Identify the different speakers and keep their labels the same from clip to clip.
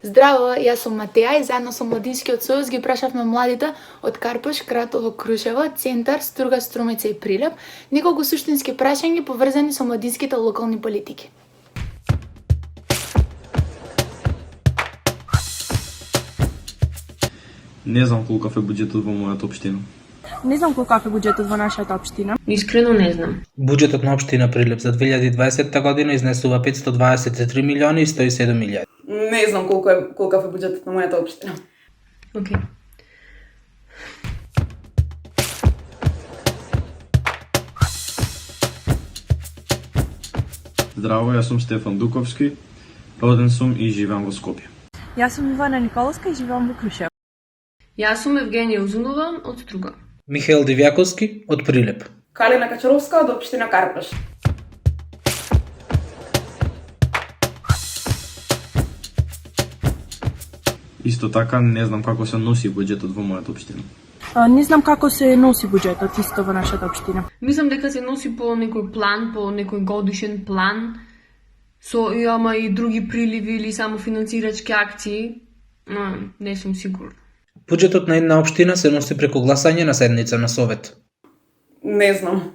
Speaker 1: Здраво, јас сум Матеја и заедно со Младинскиот сојуз ги прашавме младите од Карпош, Кратово, Крушево, Центар, Струга, Струмица и Прилеп неколку суштински прашања поврзани со младинските локални политики.
Speaker 2: Не знам колкав е буџетот во мојата општина.
Speaker 3: Не знам колкав е буџетот во нашата општина.
Speaker 4: Искрено не знам.
Speaker 5: Буџетот на општина Прилеп за 2020 година изнесува 523 милиони и 107 милијади.
Speaker 6: Не знам колкав е буџетот на мојата општина.
Speaker 4: Океј.
Speaker 2: Здраво, јас сум Стефан Дуковски, роден сум и живеам во Скопје.
Speaker 3: Јас сум Ивана Николовска и живеам во Крушево.
Speaker 4: Јас сум Евгенија Узунова од Струга.
Speaker 5: Михаел Дивјаковски од Прилеп.
Speaker 6: Калина Качаровска од општина Карпош.
Speaker 2: Исто така не знам како се носи буџетот во мојата општина.
Speaker 3: Не знам како се носи буџетот исто во нашата општина.
Speaker 4: Мислам дека се носи по некој план, по некој годишен план, со ама и други приливи или само финансирачки акции, но не сум сигурна.
Speaker 5: Буџетот на една општина се носи преку гласање на седница на совет.
Speaker 6: Не знам.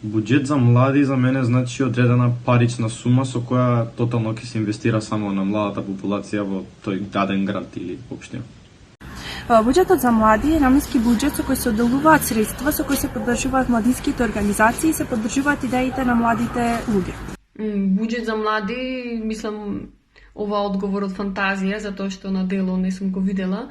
Speaker 2: Буџет за млади за мене значи одредена парична сума со која тотално ќе се инвестира само на младата популација во тој даден град или општина.
Speaker 3: Буџетот за млади е наменски буџет со кој се одделуваат средства со кои се поддржуваат младинските организации и се поддржуваат идеите на младите луѓе.
Speaker 4: Буџет за млади, мислам, ова одговор од фантазија, затоа што на дело не сум го видела.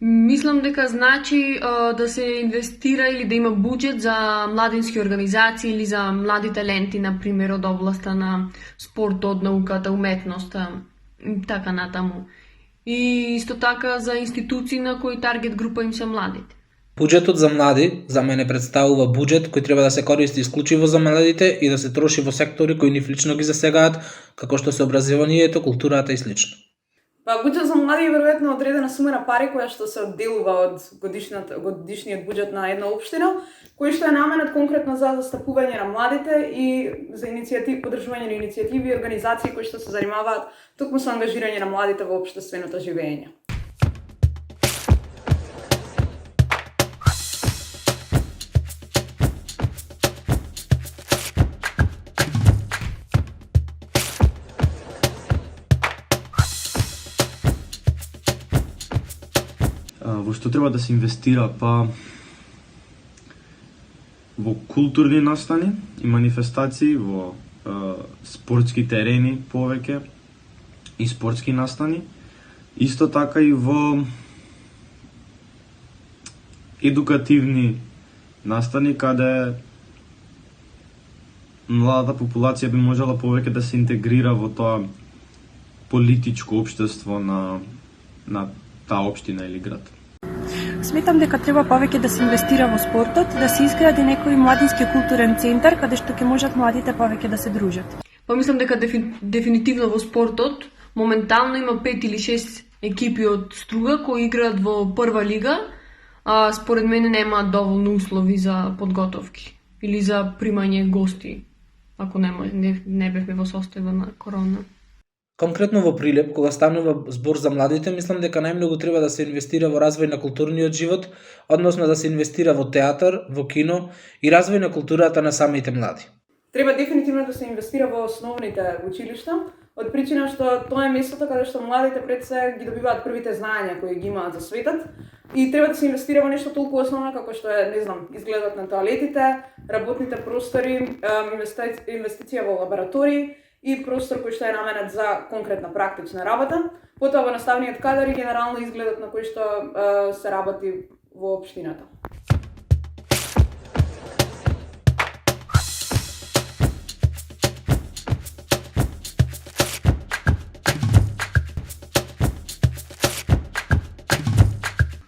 Speaker 4: Мислам дека значи да се инвестира или да има буџет за младински организации или за млади таленти, например, од областа на спортот, науката, уметноста, така натаму. И исто така за институции на кои таргет група им се младите.
Speaker 5: Буџетот за млади за мене представува буџет кој треба да се користи исклучиво за младите и да се троши во сектори кои нив лично ги засегаат, како што се образованието, културата и слично.
Speaker 6: Буџет за млади е веројатно одредена сума на пари која што се одделува од годишниот буџет на една општина, кој што е наменет конкретно за застапување на младите и за поддржување на иницијативи и организации кои што се занимаваат токму со ангажирање на младите во општественото живење.
Speaker 2: Во што треба да се инвестира? Во културни настани и манифестации, во спортски терени повеќе и спортски настани. Исто така и во едукативни настани каде младата популација би можела повеќе да се интегрира во тоа политичко општество на таа општина или град.
Speaker 3: Сметам дека треба повеќе да се инвестира во спортот, да се изгради некој младински културен центар каде што ќе можат младите повеќе да се дружат.
Speaker 4: Мислам дека дефинитивно во спортот моментално има 5 или 6 екипи од Струга кои играат во прва лига, а според мене нема доволно услови за подготовки или за примање гости, ако не бевме во состојба на корона.
Speaker 5: Конкретно во Прилеп, кога станува збор за младите, мислам дека најмногу треба да се инвестира во развој на културниот живот, односно да се инвестира во театар, во кино и развој на културата на самите млади.
Speaker 6: Треба дефинитивно да се инвестира во основните училишта, од причина што тоа е местото каде што младите пред се ги добиваат првите знаења кои ги имаат за светот и треба да се инвестира во нешто толку основно како што е, не знам, изгледот на тоалетите, работните простори, инвестиција во лаборатории и простор кој што е наменет за конкретна практична работа, потоа во наставниот кадар и генерално изгледот на кој што се работи во општината.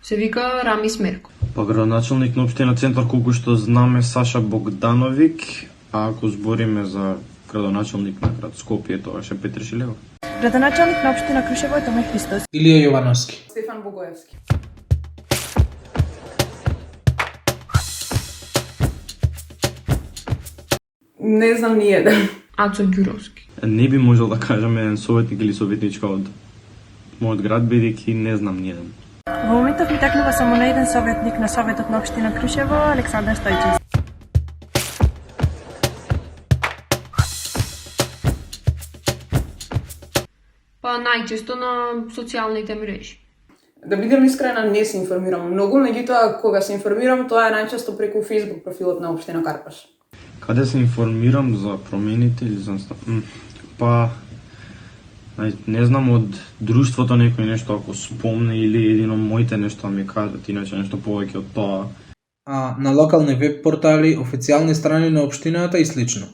Speaker 4: Се вика Рами Смерко.
Speaker 2: Градоначалник на општина Центар, колку што знаме, Саша Богдановик, а ако збориме за градоначалник на град Скопје тогаш е Петр Шилевов.
Speaker 3: Градоначалник на општина Крушево е Томе Христос.
Speaker 5: Илија Јовановски.
Speaker 6: Стефан Богоевски. Не знам ни еден.
Speaker 4: Ацо Ѓуровски.
Speaker 2: Не би можел да кажам еден советник или советничка од мојот град, бидејќи не знам ни еден.
Speaker 3: Во моментов ми текнува само на еден советник на Советот на општина Крушево, Александар Стојчев.
Speaker 4: Па најчесто на социјалните мрежи.
Speaker 6: Да бидем искрена, не се информирам многу, меѓутоа кога се информирам, тоа е најчесто преку Facebook профилот на општина Карпаш.
Speaker 2: Каде се информирам за промените или за... Па... Не знам од друштвото некој нешто ако спомне или едино моите нешто ми кажат, иначе нешто повеќе од тоа.
Speaker 5: А на локални веб портали, официјални страни на општината и слично.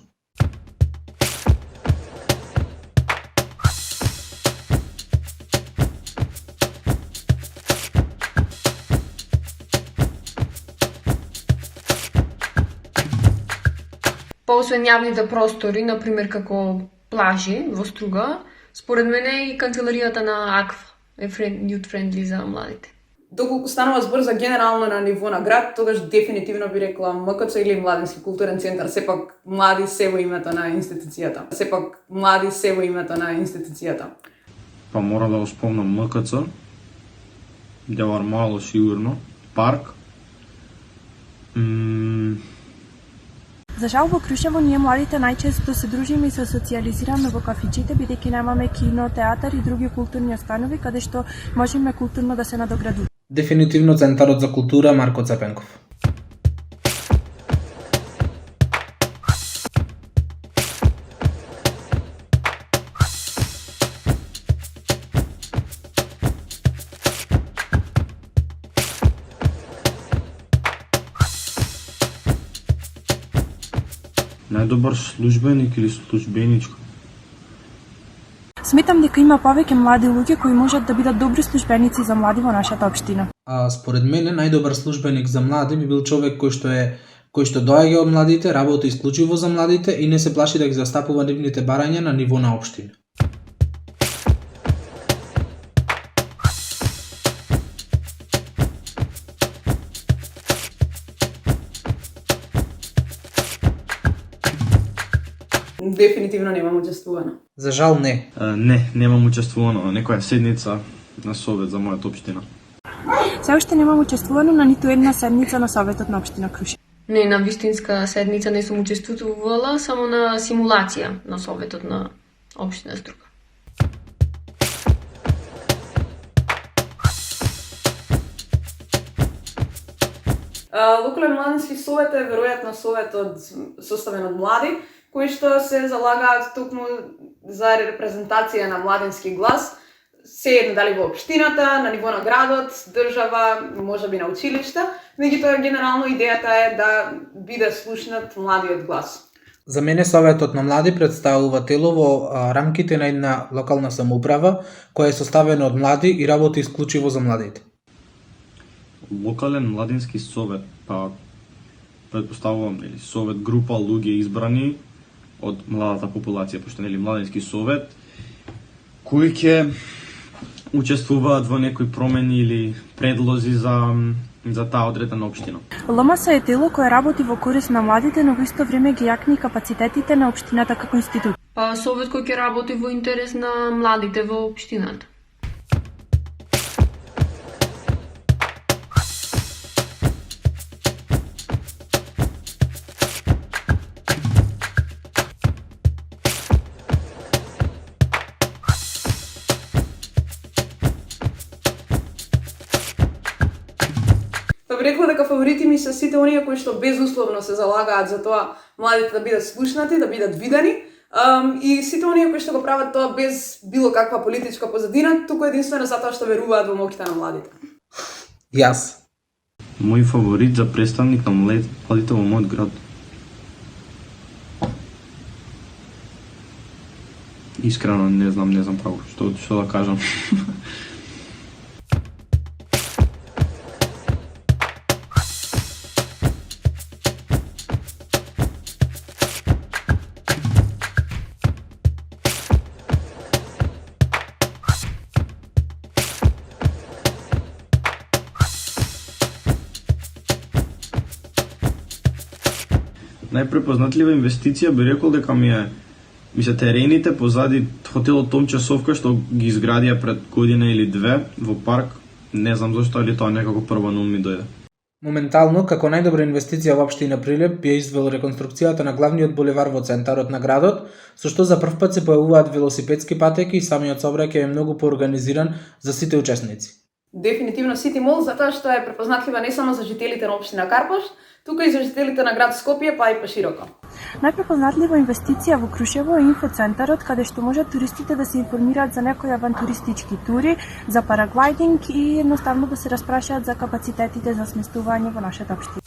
Speaker 4: Па освен јавните простори, например како плажи во Струга, според мене и канцеларијата на АКФ е youth friendly за младите.
Speaker 6: Доколку станува збор за генерално на ниво на град, тогаш дефинитивно би рекла МКЦ или Младински културен центар, сепак млади се во името на институцијата. Сепак млади се во името на институцијата.
Speaker 2: Па мора да го спомнам МКЦ, Јавар Мало сигурно, парк.
Speaker 3: За жал во Крушево ние младите најчесто се дружиме и се социјализираме во кафичите, бидејќи немаме кино, театар и други културни установи каде што можеме културно да се надоградуваме.
Speaker 5: Дефинитивно Центарот за култура Марко Цепенков.
Speaker 2: Најдобар службеник или службеничка?
Speaker 3: Сметам дека има повеќе млади луѓе кои можат да бидат добри службеници за млади во нашата општина.
Speaker 5: А според мене најдобар службеник за млади би бил човек кој што доаѓа од младите, работи исклучиво за младите и не се плаши да ги застапува нивните барања на ниво на општина.
Speaker 6: Дефинитивно немам учествувано.
Speaker 5: За жал не.
Speaker 2: Немам учествувано на некоја седница на совет за мојата општина.
Speaker 3: Се уште немам учествувано на ниту една седница на Советот на општина Крушево.
Speaker 4: Не, на вистинска седница не сум учествувала, само на симулација на Советот на општина Струга.
Speaker 6: Локален младински совет е веројатно совет составен од млади, кои што се залагаат токму за репрезентација на младински глас, се едно дали во општината, на ниво на градот, држава, можеби на училишта, меѓутоа генерално идејата е да биде слушнат младиот глас.
Speaker 5: За мене Советот на млади представува тело во рамките на една локална самоуправа која е составена од млади и работи исклучиво за младите.
Speaker 2: Локален младински совет, па претпоставувам, нели, совет група луѓе избрани од младата популација, пошто нели младински совет кои ќе учествуваат во некои промени или предлози за таа одредена општина.
Speaker 3: ЛМС е тело кое работи во корист на младите, но во исто време ги јакни капацитетите на општината како институт.
Speaker 4: Па совет кој ќе работи во интерес на младите во општината.
Speaker 6: Рекла дека фаворити ми се сите оние кои што безусловно се залагаат за тоа младите да бидат слушнати, да бидат видени, и сите оние кои што го прават тоа без било каква политичка позадина, туку единствено затоа што веруваат во моќта на младите.
Speaker 5: Јас.
Speaker 2: Мој фаворит за представник на младите во мојот град. Искрено не знам право што да кажам. најпрепознатлива инвестиција би рекол дека ми се терените позади хотелот Томче Совка што ги изградија пред година или две во парк. Не знам зашто, али тоа некако прво на ум ми дојде.
Speaker 5: Моментално, како најдобра инвестиција во општина Прилеп, ја извел реконструкцијата на главниот булевар во центарот на градот, со што за прв пат се појавуваат велосипедски патеки и самиот сообраќај е многу поорганизиран за сите учесници.
Speaker 6: Дефинитивно Сити Мол, затоа што е препознатлива не само за жителите на општина Карпош, туку и за жителите на град Скопје, па и пошироко.
Speaker 3: Најпрепознатлива инвестиција во Крушево е инфоцентарот, каде што можат туристите да се информираат за некои авантуристички тури, за параглайдинг и едноставно да се распрашаат за капацитетите за сместување во нашата општина.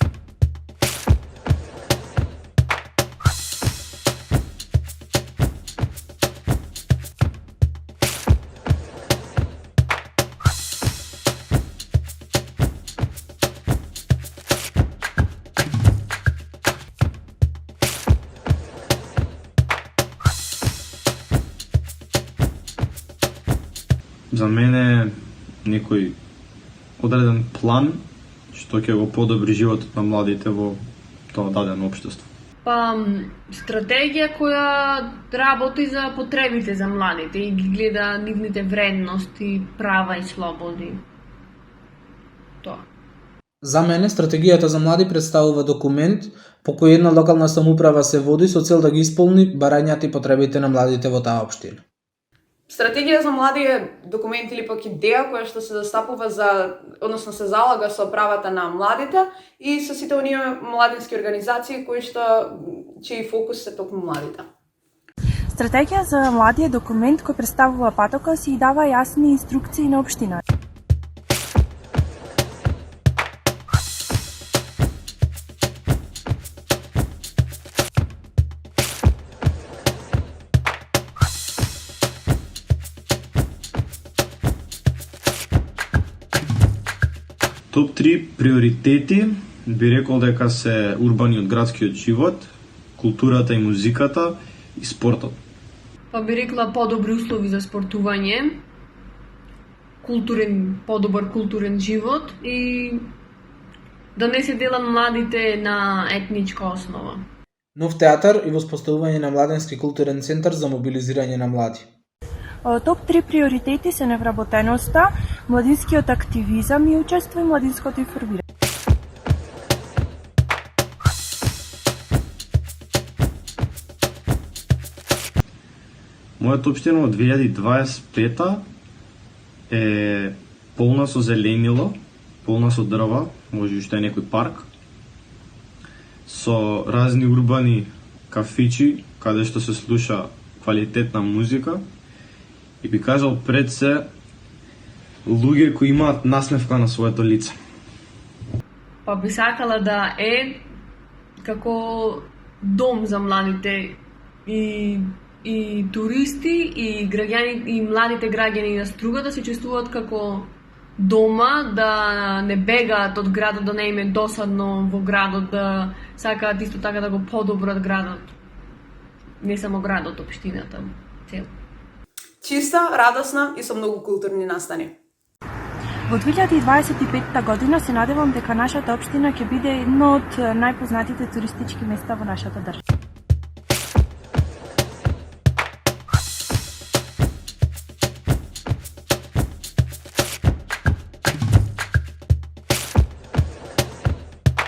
Speaker 2: За мене некој одреден план што ќе го подобри животот на младите во тоа дадено општество.
Speaker 4: Па, стратегија која работи за потребите за младите и ги гледа нивните вредности, права и слободи. Тоа.
Speaker 5: За мене, стратегијата за млади представува документ по кој една локална самоуправа се води со цел да ги исполни барањата и потребите на младите во таа општина.
Speaker 6: Стратегија за млади е документ или пак идеја која што се застапува односно се залага со правата на младите и со сите оние младински организации кои што чиј фокус се токму младите.
Speaker 3: Стратегија за млади е документ кој представува патокос и дава јасни инструкции на општината.
Speaker 2: Топ 3 приоритети би рекол дека се урбаниот градскиот живот, културата и музиката и спортот.
Speaker 4: Па би рекла подобри услови за спортување, подобар културен живот и да не се делат младите на етничка основа.
Speaker 5: Нов театар и воспоставување на младенски културен центар за мобилизирање на млади.
Speaker 3: Топ 3 приоритети се невработеноста, младинскиот активизам и учество и младинското информирање.
Speaker 2: Мојата општина од 2025 е полна со зеленило, полна со дрва, може уште некој парк, со разни урбани кафичи, каде што се слуша квалитетна музика, и би кажал пред се луѓе кои имаат насмевка на своето лице.
Speaker 4: Па би сакала да е како дом за младите и туристи и граѓани и младите граѓани на Струга да се чувствуваат како дома, да не бегаат од градот, да не им е досадно во градот, да сакаат исто така да го подобрат градот. Не само градот, општината, цел.
Speaker 6: Чиста, радосна и со многу културни настани.
Speaker 3: Во 2025 година се надевам дека нашата општина ќе биде едно од најпознатите туристички места во нашата држава.